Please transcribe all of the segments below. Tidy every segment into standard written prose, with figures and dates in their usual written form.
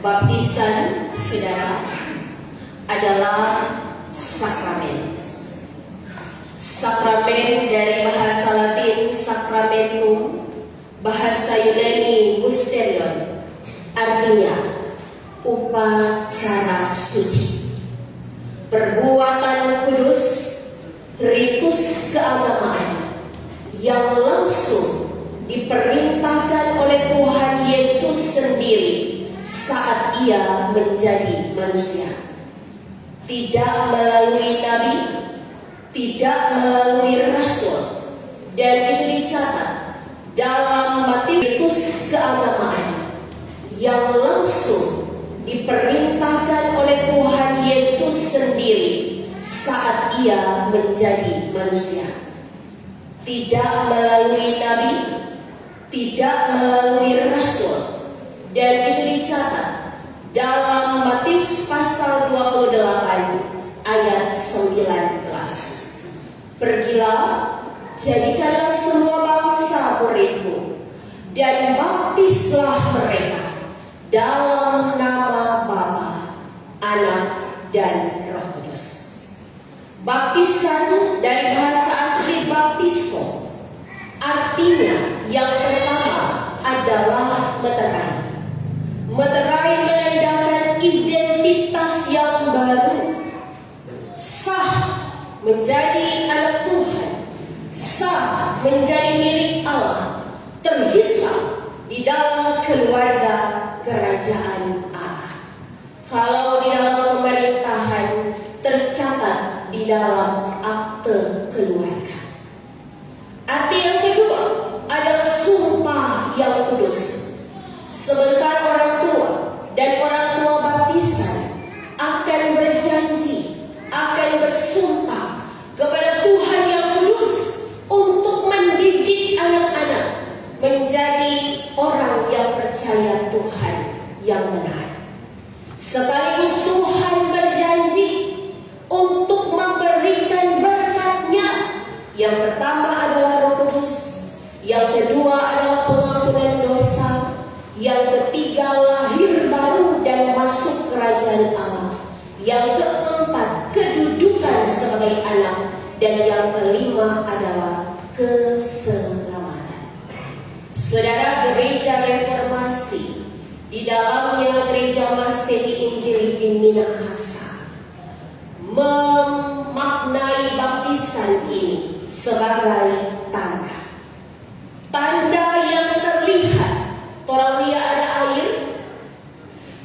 Baptisan, saudara, adalah sakramen. Sakramen dari bahasa Latin sacramentum, bahasa Yunani mysterion, artinya upacara suci, perbuatan kudus, ritus keagamaan yang langsung diperintahkan oleh Tuhan Yesus sendiri saat ia menjadi manusia. Tidak melalui nabi, tidak melalui rasul, dan itu dicatat dalam ritus keagamaan yang langsung diperintahkan oleh Tuhan Yesus sendiri saat ia menjadi manusia. Tidak melalui nabi, tidak melalui rasul, dan itu dicatat dalam Matius pasal 28 ayat 19. Pergilah, jadikanlah semua bangsa muridku, dan baptislah mereka dalam nama Bapa, Anak, dan Roh Kudus. Baptisan dari bahasa asli baptismo, artinya yang pertama adalah meterai. Meterai menandakan identitas yang baru, sah menjadi anak Tuhan, sah menjadi milik Allah, terhisap di dalam keluarga kerajaan Allah. Kalau di dalam pemerintahan, tercatat di dalam akte keluarga. Arti yang kedua adalah sumpah yang kudus. Sebentar orang tua dan orang tua baptisan akan berjanji, akan bersumpah kepada Tuhan yang kudus untuk mendidik anak-anak menjadi orang yang percaya Tuhan yang benar. Sekaligus Tuhan berjanji untuk memberikan berkat-Nya. Yang pertama adalah Roh Kudus, yang kedua adalah pengampunan dosa, yang ketiga lahir baru dan masuk kerajaan Allah, yang keempat kedudukan sebagai anak, dan yang kelima adalah keselamatan. Saudara, gereja reformasi, di dalamnya gereja Masehi Injili di Minahasa, memaknai baptisan ini sebagai tanda. Tanda yang terlihat. Orang lihat ada air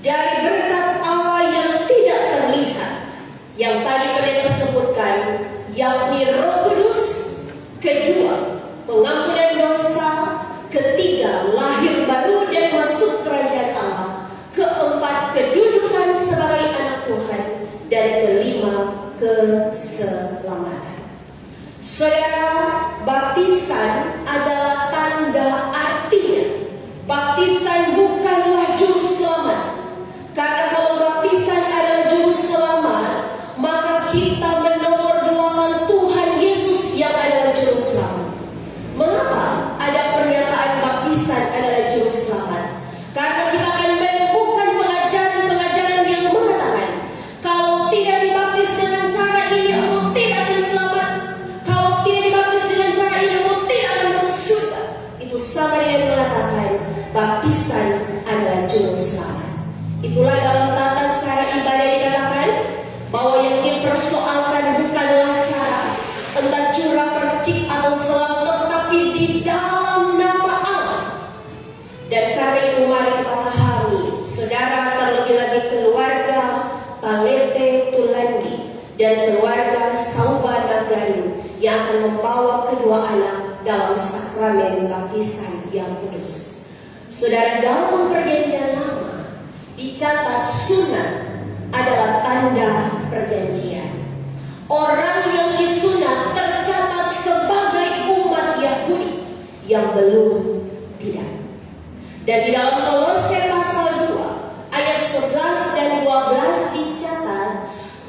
dari berkat Allah yang tidak terlihat, yang tadi mereka sebutkan, yakni Roh Kudus, kedua pengampunan dosa, ketiga lahir baru dan masuk kerajaan Allah, keempat kedudukan sebagai anak Tuhan, dan kelima keselamatan. Saudara, baptisan adalah tanda, artinya baptisan bukanlah juru selamat. Karena kalau baptisan adalah juru selamat, maka kita menomorduakan Tuhan Yesus yang adalah juru selamat. Mengapa ada pernyataan baptisan adalah juru selamat? Karena kita akan menemukan pengajaran-pengajaran yang mengatakan kalau tidak dibaptis dengan cara ini, engkau tidak akan selamat. Kalau tidak dibaptis dengan cara ini, engkau tidak akan masuk surga. Itu sama dengan mengatakan baptisan adalah juru selamat. Itulah dalam tata cara ibadah dikatakan bahwa yang dipersoalkan bukanlah cara, entah curah percik atau selam, tetapi di dalam nama Allah. Dan karena itu mari kita pahami, saudara, terlebih lagi keluarga Palete Tulandi dan keluarga Sauba Nagaru yang akan membawa kedua anak dalam sakramen baptisan yang kudus. Saudara, dalam perjanjian lama dicatat sunat adalah tanda perjanjian. Orang yang disunat tercatat sebagai umat Yahudi yang belum tidak. Dan di dalam Kolose pasal 2 ayat 11 dan 12 dicatat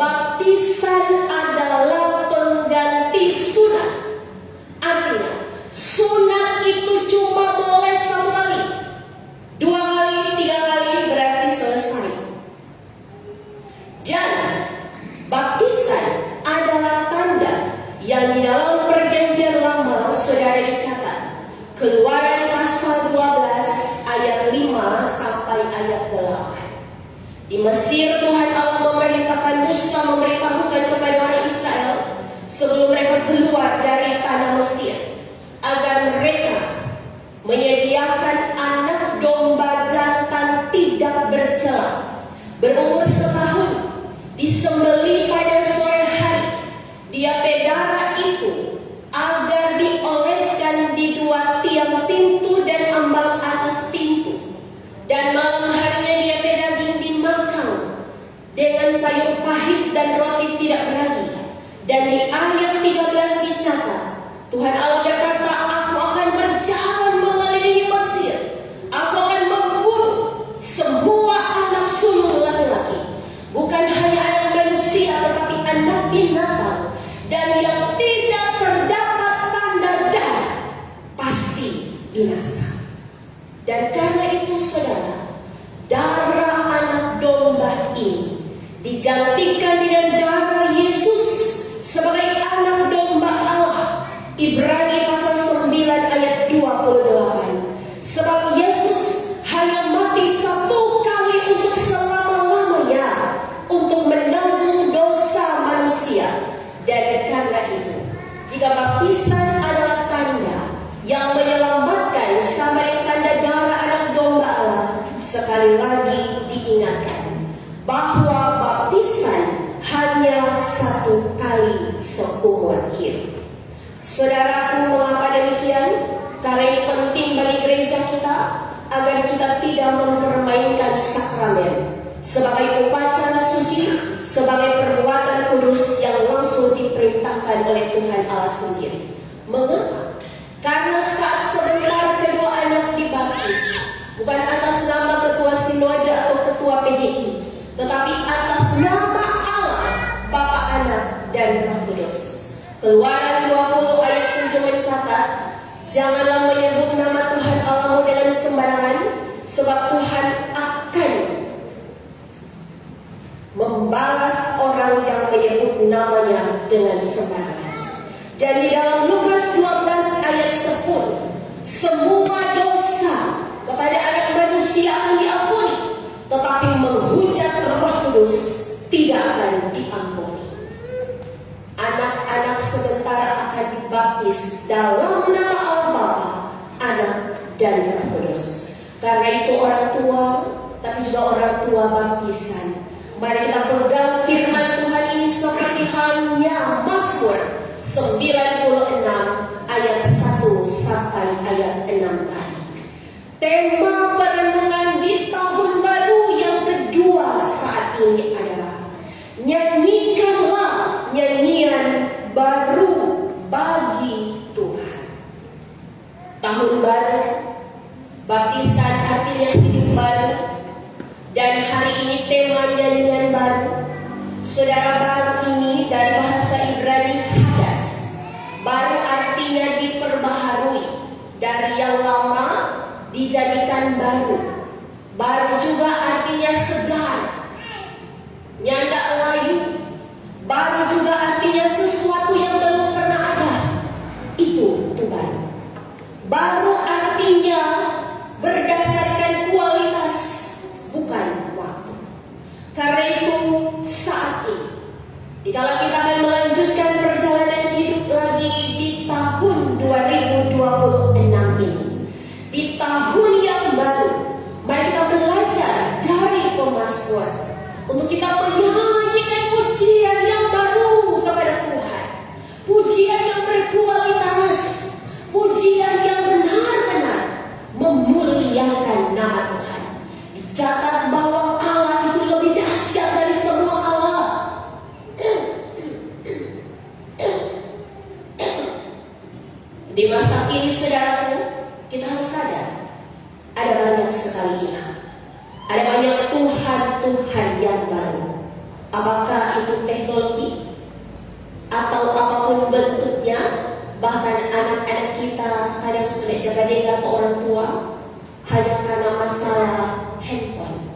baptisan adalah pengganti sunat. Artinya sunat itu cuma boleh satu kali, 2 kali, 3 kali berarti selesai. ayat 8. Di Mesir Tuhan Allah memerintahkan Musa memberitahukan kepada orang Israel sebelum mereka keluar dari tanah Mesir agar mereka menyediakan anak domba jantan tidak bercela berumur setahun, disembelih pada sore hari. Dia pedara itu agar dioleskan di dua tiang pintu dan ambang atas pintu, dan malam harinya dia pedaging dimakan dengan sayur pahit dan roti tidak beragi. Dan di ayat 13 dicatat, Tuhan Allah berkata, aku akan berjalan mengelilingi Mesir, aku akan membunuh semua anak sulung laki-laki, bukan hanya anak manusia tetapi anak binatang, dan yang tidak terdapat tanda darah pasti binasa. Dan karena itu saudara, darah anak domba ini digantikan dengan darah Yesus sebagai anak domba Allah. Ibrani pasal 9 ayat 28. Sebab Yesus hanya mati satu kali untuk selama-lamanya untuk menanggung dosa manusia. Dan karena itu, jika baptisan adalah tanda yang menyelamatkan sama dengan tanda darah anak domba Allah, sekali lagi diingatkan bahwa baptisan hanya satu kali seumur hidup. Saudaraku, mengapa demikian? Karena ini penting bagi gereja kita agar kita tidak mempermainkan sakramen sebagai upacara suci, sebagai perbuatan kudus yang langsung diperintahkan oleh Tuhan Allah sendiri. Mengapa? Karena saat sebentar kedua anak dibaptis, bukan atas nama ketua sinode atau ketua PGI, tetapi atas nama Allah, Bapa, Anak, dan Roh Kudus. Keluaran 20 ayat 7 mencatat, janganlah menyebut nama Tuhan Allahmu dengan sembarangan, sebab Tuhan akan membalas orang yang menyebut namanya dengan sembarangan. Dan di dalam Lukas 12 ayat 10, semua dosa kepada anak manusia akan diampuni, tetapi menghujat Roh Kudus tidak akan diampuni. Anak-anak sebentar akan dibaptis dalam nama Allah Bapa, Anak, dan Roh Kudus. Karena itu orang tua, tapi juga orang tua baptisan, mari kita pegang firman Tuhan ini seperti halnya Mazmur 96 ayat 1 sampai ayat 6 tadi. Tema perenungan di tahun baru yang kedua saat ini adalah nyanyikanlah nyanyian baru bagi Tuhan. Tahun baru, baptisan artinya hidup baru, dan hari ini tema nyanyian baru. Saudara, baru ini dari bahasa Ibrani hadas. Baru artinya diperbaharui, dari yang lama dijadikan baru. Baru juga artinya segar, nyanda layu. Baru juga artinya sesuatu yang belum pernah ada. Itu baru. Baru artinya berdasarkan kualitas, bukan waktu. Karena itu saat ini, dikala kita akan melanjutkan perjalanan hidup lagi di tahun 2026 ini, di tahun yang baru, mari kita belajar dari pemazmur untuk kita menyanyikan pujian yang baru kepada Tuhan, pujian yang berkualitas, pujian yang benar-benar memuliakan nama Tuhan. Dicatat bahwa Allah itu lebih dahsyat dari semua Allah. Di masa kini, saudaraku, kita harus sadar ada banyak sekali ilah, ada banyak Tuhan yang baru. Apakah itu teknologi atau apapun bentuknya, bahkan anak-anak kita kadang sudah jaga dengar ke orang tua hanya karena masalah handphone.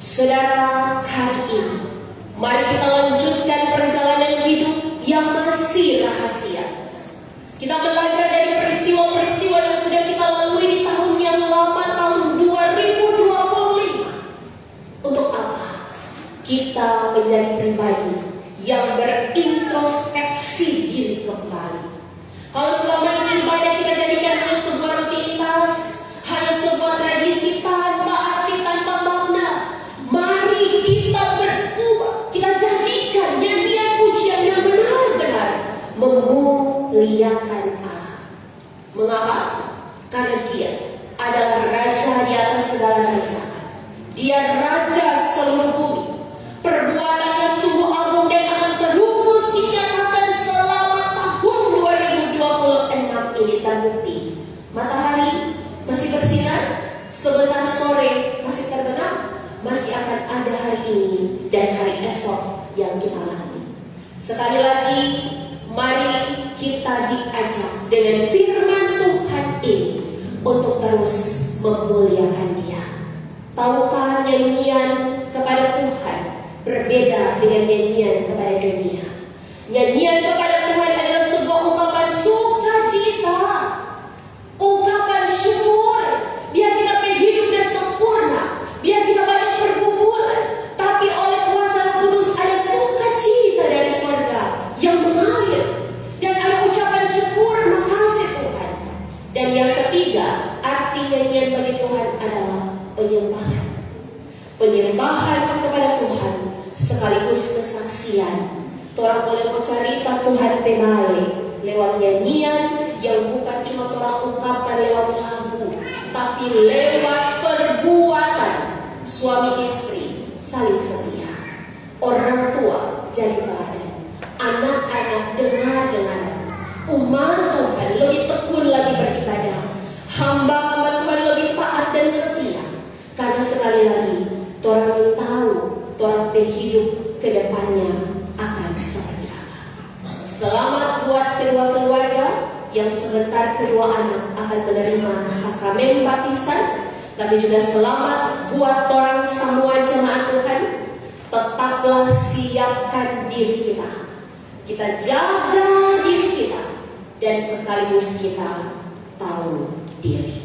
Saudara, hari ini mari kita lanjutkan perjalanan hidup yang masih rahasia. Kita belajar dari peristiwa-peristiwa yang sudah kita lalui di tahun yang lama, tahun 2025 kita menjadi pribadi yang berintrospeksi diri kembali. Kalau selama ini ibadah kita jadikan hanya sebuah rutinitas, hanya sebuah tradisi tanpa arti, tanpa makna, mari kita berubah. Kita jadikan nyanyian pujian yang benar-benar memuliakan Allah. Mengapa? Karena Dia adalah Raja di atas segala raja. Dia Raja seluruh bumi. Perbuatannya sungguh agung dan akan terus dinyatakan selama tahun 2026 ini terbukti. Matahari masih bersinar, sebentar sore masih terbenam, masih akan ada hari ini dan hari esok yang kita lalui. Sekali lagi, mari kita diajak dengan firman Tuhan ini untuk terus memuliakan Dia. Tahukah nyanyian kepada Tuhan berbeda dengan nyanyian kepada dunia? Nyanyian kepada Tuhan adalah sebuah ungkapan sukacita, ungkapan syukur. Biar kita berhidupnya sempurna, biar kita banyak pergumulan, tapi oleh kuasa Roh Kudus ada sukacita dari surga yang mengalir, dan ada ucapan syukur, makasih Tuhan. Dan yang ketiga, arti nyanyian bagi Tuhan adalah penyembahan. Penyembahan kepada Tuhan sekaligus kesaksian. Orang boleh mencerita Tuhan baik lewat nyanyian yang bukan cuma orang ungkapkan lewat lagu, tapi lewat perbuatan. Suami istri saling setia, orang tua jadi teladan, anak-anak dengar-dengaran. Umat Tuhan lebih tekun lagi beribadah, hamba-hamba Tuhan lebih taat dan setia. Karena sekali lagi, orang yang tahu, orang berhidup ke depannya akan seperti apa. Selamat buat kedua keluarga yang sebentar kedua anak akan menerima sakramen baptisan. Tapi juga selamat buat orang semua jemaat Tuhan. Tetaplah siapkan diri kita. Kita jaga diri kita. Dan sekaligus kita tahu diri.